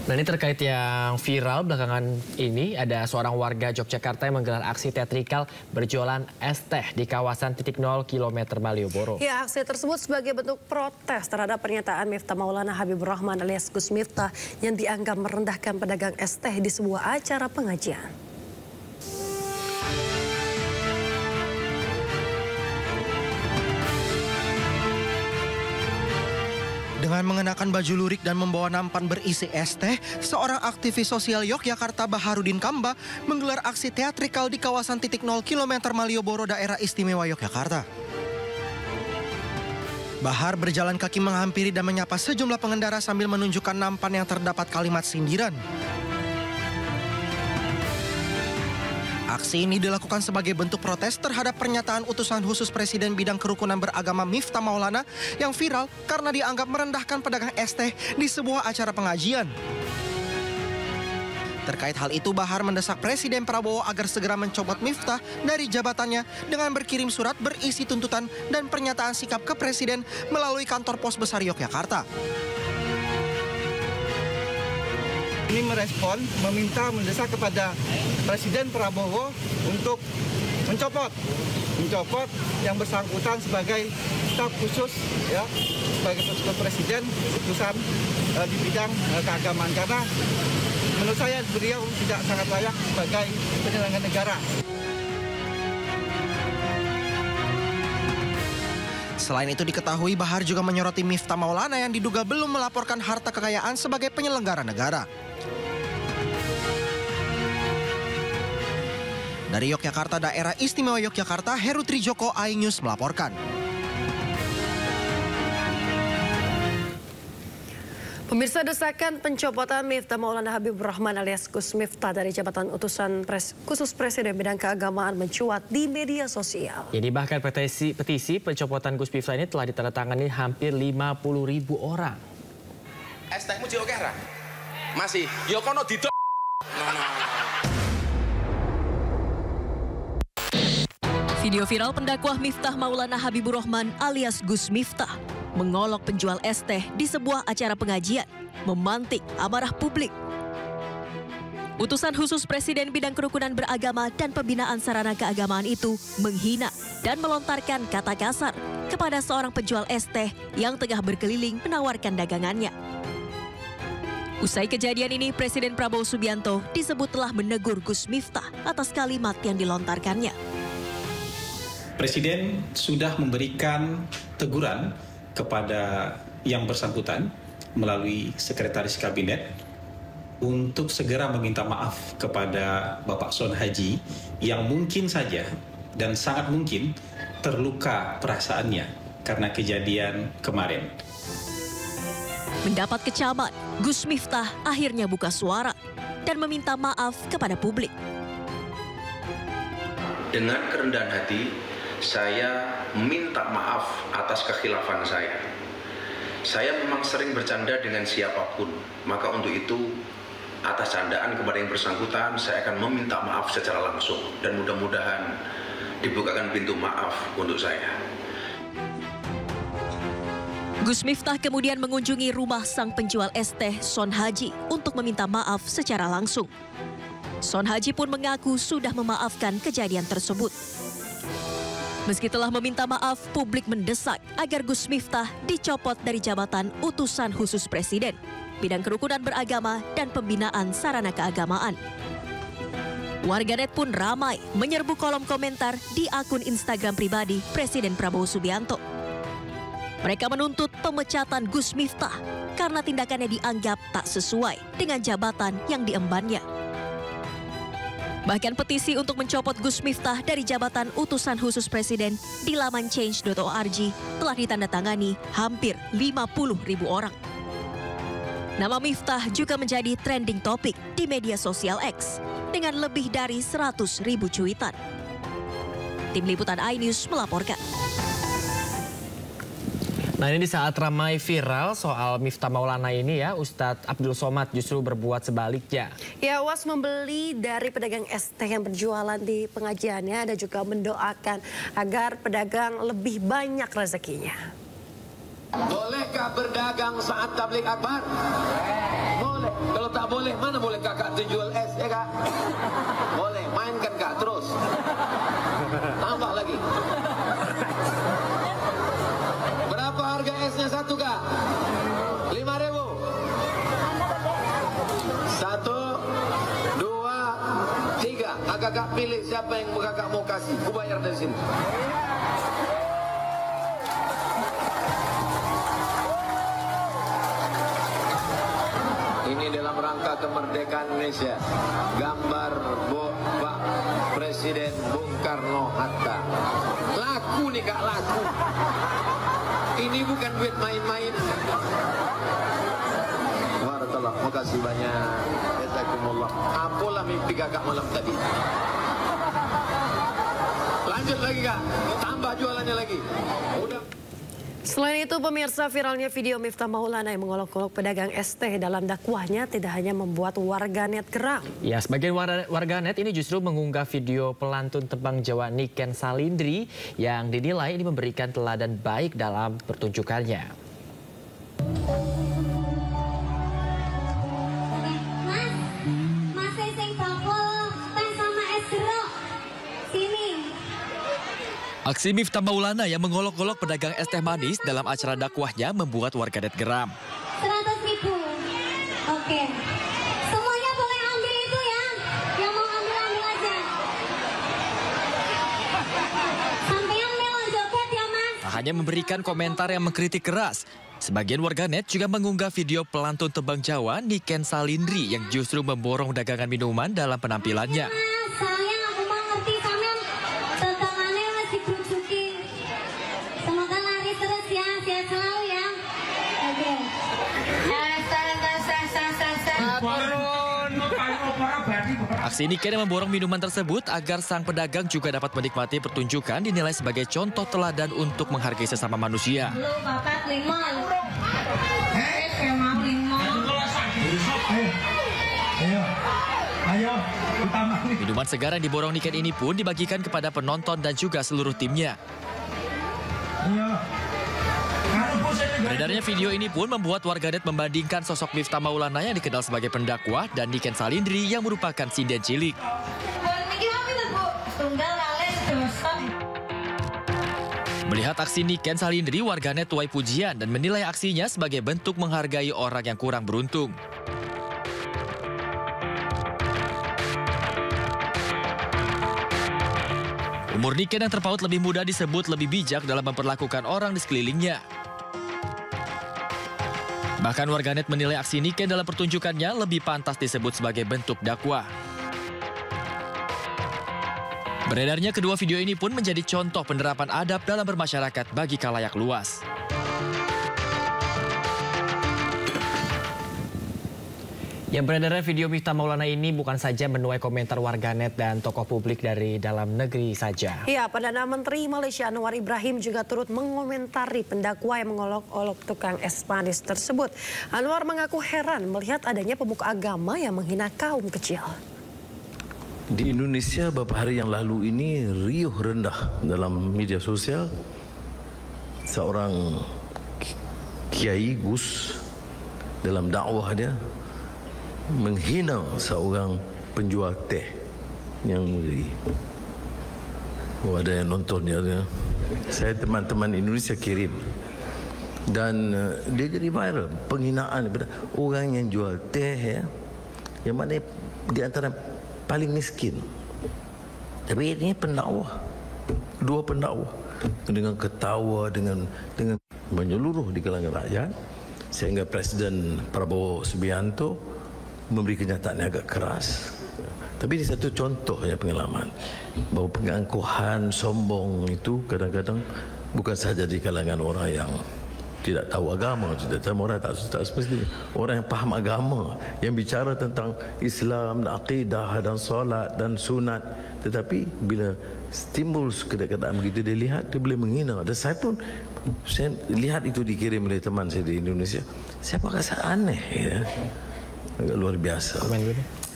Nah, ini terkait yang viral belakangan ini, ada seorang warga Yogyakarta yang menggelar aksi teatrikal berjualan es teh di kawasan titik 0 km Malioboro. Ya, aksi tersebut sebagai bentuk protes terhadap pernyataan Miftah Maulana Habibur Rahman alias Gus Miftah yang dianggap merendahkan pedagang es teh di sebuah acara pengajian. Dengan mengenakan baju lurik dan membawa nampan berisi es teh, seorang aktivis sosial Yogyakarta Baharudin Kamba menggelar aksi teatrikal di kawasan titik 0 km Malioboro, daerah istimewa Yogyakarta. Bahar berjalan kaki menghampiri dan menyapa sejumlah pengendara sambil menunjukkan nampan yang terdapat kalimat sindiran. Aksi ini dilakukan sebagai bentuk protes terhadap pernyataan utusan khusus Presiden bidang kerukunan beragama Miftah Maulana yang viral karena dianggap merendahkan pedagang es teh di sebuah acara pengajian. Terkait hal itu, Bahar mendesak Presiden Prabowo agar segera mencopot Miftah dari jabatannya dengan berkirim surat berisi tuntutan dan pernyataan sikap ke Presiden melalui kantor pos besar Yogyakarta. Ini merespon, mendesak kepada Presiden Prabowo untuk mencopot yang bersangkutan sebagai staf khusus, ya, sebagai staf Presiden utusan di bidang keagamaan, karena menurut saya beliau tidak sangat layak sebagai penyelenggara negara. Selain itu diketahui Bahar juga menyoroti Miftah Maulana yang diduga belum melaporkan harta kekayaan sebagai penyelenggara negara. Dari Yogyakarta, daerah istimewa Yogyakarta, Heru Trijoko, iNews melaporkan. Pemirsa, desakan pencopotan Miftah Maulana Habibur Rahman alias Gus Miftah dari jabatan utusan khusus Presiden bidang keagamaan mencuat di media sosial. Ini bahkan petisi pencopotan Gus Miftah ini telah ditandatangani hampir 50.000 orang. Es tehmu jauh kera? Masih? Yo kono didok. Video viral pendakwah Miftah Maulana Habibur Rahman alias Gus Miftah mengolok penjual es teh di sebuah acara pengajian, memantik amarah publik. Utusan khusus Presiden bidang kerukunan beragama dan pembinaan sarana keagamaan itu menghina dan melontarkan kata kasar kepada seorang penjual es teh yang tengah berkeliling menawarkan dagangannya. Usai kejadian ini, Presiden Prabowo Subianto disebut telah menegur Gus Miftah atas kalimat yang dilontarkannya. Presiden sudah memberikan teguran kepada yang bersangkutan melalui Sekretaris Kabinet untuk segera meminta maaf kepada Bapak Son Haji yang mungkin saja dan sangat mungkin terluka perasaannya karena kejadian kemarin. Mendapat kecaman, Gus Miftah akhirnya buka suara dan meminta maaf kepada publik. Dengan kerendahan hati, saya minta maaf atas kekhilafan saya. Saya memang sering bercanda dengan siapapun, maka untuk itu atas candaan kepada yang bersangkutan saya akan meminta maaf secara langsung dan mudah-mudahan dibukakan pintu maaf untuk saya. Gus Miftah kemudian mengunjungi rumah sang penjual es teh Son Haji untuk meminta maaf secara langsung. Son Haji pun mengaku sudah memaafkan kejadian tersebut. Meski telah meminta maaf, publik mendesak agar Gus Miftah dicopot dari jabatan utusan khusus Presiden, bidang kerukunan beragama dan pembinaan sarana keagamaan. Warganet pun ramai menyerbu kolom komentar di akun Instagram pribadi Presiden Prabowo Subianto. Mereka menuntut pemecatan Gus Miftah karena tindakannya dianggap tak sesuai dengan jabatan yang diembannya. Bahkan petisi untuk mencopot Gus Miftah dari jabatan utusan khusus Presiden di laman change.org telah ditandatangani hampir 50.000 orang. Nama Miftah juga menjadi trending topik di media sosial X dengan lebih dari 100.000 cuitan. Tim Liputan iNews melaporkan. Nah, ini di saat ramai viral soal Miftah Maulana ini ya, Ustadz Abdul Somad justru berbuat sebaliknya. Ya, was membeli dari pedagang es teh yang berjualan di pengajiannya dan juga mendoakan agar pedagang lebih banyak rezekinya. Bolehkah berdagang saat tablik akbar? Boleh. boleh. Kalau tak boleh, mana boleh kakak jual es, ya kak? Boleh, mainkan kak, terus. Tambah lagi. Berapa harga esnya satu kak? 5.000. 1, 2, 3. Kakak pilih siapa yang kakak mau kasih. Ku bayar dari sini. Ini dalam rangka kemerdekaan Indonesia. Gambar Pak Presiden Bung Karno-Hatta. Laku nih kak, laku. Ini bukan duit main-main. Barakallah, makasih banyak. Jazakumullah. Apalah mimpi kakak malam tadi. Lanjut lagi kak, tambah jualannya lagi. Udah. Selain itu, pemirsa, viralnya video Miftah Maulana yang mengolok-olok pedagang es teh dalam dakwahnya tidak hanya membuat warganet geram. Ya, sebagian warganet ini justru mengunggah video pelantun tembang Jawa Niken Salindri yang dinilai ini memberikan teladan baik dalam pertunjukannya. Aksi Miftah Maulana yang mengolok-olok pedagang es teh manis dalam acara dakwahnya membuat warganet geram. 100.000. Oke. Semuanya boleh ambil itu ya. Yang mau ambil aja. Sampean melon joget ya, Mas. Tak hanya memberikan komentar yang mengkritik keras, sebagian warganet juga mengunggah video pelantun tembang Jawa Niken Salindri yang justru memborong dagangan minuman dalam penampilannya. Sayang aku mau ngerti sampean dagangannya masih berujuki. Semoga laris terus ya, sehat selalu ya. Oke. Aksi Niken yang memborong minuman tersebut agar sang pedagang juga dapat menikmati pertunjukan dinilai sebagai contoh teladan untuk menghargai sesama manusia. Lu bapak limon. Saya mau limon. Ayo, minuman segar yang diborong Niken ini pun dibagikan kepada penonton dan juga seluruh timnya. Beredarnya video ini pun membuat warganet membandingkan sosok Miftah Maulana yang dikenal sebagai pendakwah dan Niken Salindri yang merupakan sinden cilik. Melihat aksi Niken Salindri, warganet tuai pujian dan menilai aksinya sebagai bentuk menghargai orang yang kurang beruntung. Umur Niken yang terpaut lebih muda disebut lebih bijak dalam memperlakukan orang di sekelilingnya. Bahkan warganet menilai aksi Niken dalam pertunjukannya lebih pantas disebut sebagai bentuk dakwah. Beredarnya kedua video ini pun menjadi contoh penerapan adab dalam bermasyarakat bagi khalayak luas. Yang beredarnya video Miftah Maulana ini bukan saja menuai komentar warganet dan tokoh publik dari dalam negeri saja. Ya, Perdana Menteri Malaysia Anwar Ibrahim juga turut mengomentari pendakwa yang mengolok-olok tukang es manis tersebut. Anwar mengaku heran melihat adanya pemuka agama yang menghina kaum kecil. Di Indonesia beberapa hari yang lalu ini riuh rendah dalam media sosial. Seorang Kiai Gus dalam dakwah dia menghina seorang penjual teh yang mulia. Oh, ada yang nonton ya. Saya teman-teman Indonesia kirim. Dan dia jadi viral. Penghinaan kepada orang yang jual teh ya. Yang mana di antara paling miskin. Tapi ini pendakwah. Dua pendakwah. Dengan ketawa, dengan menyeluruh di kalangan rakyat. Sehingga Presiden Prabowo Subianto memberi kenyataan yang agak keras. Tapi ini satu contoh ya pengalaman. Bahawa pengangkuhan, sombong itu kadang-kadang bukan sahaja di kalangan orang yang tidak tahu agama, tidak tahu orang tak semestinya. Orang yang paham agama, yang bicara tentang Islam, akidah dan solat dan sunat. Tetapi bila timbul kedekatan begitu dia lihat, dia boleh menghina. Dan saya pun saya lihat itu dikirim oleh teman saya di Indonesia. Saya rasa aneh ya. Agak luar biasa.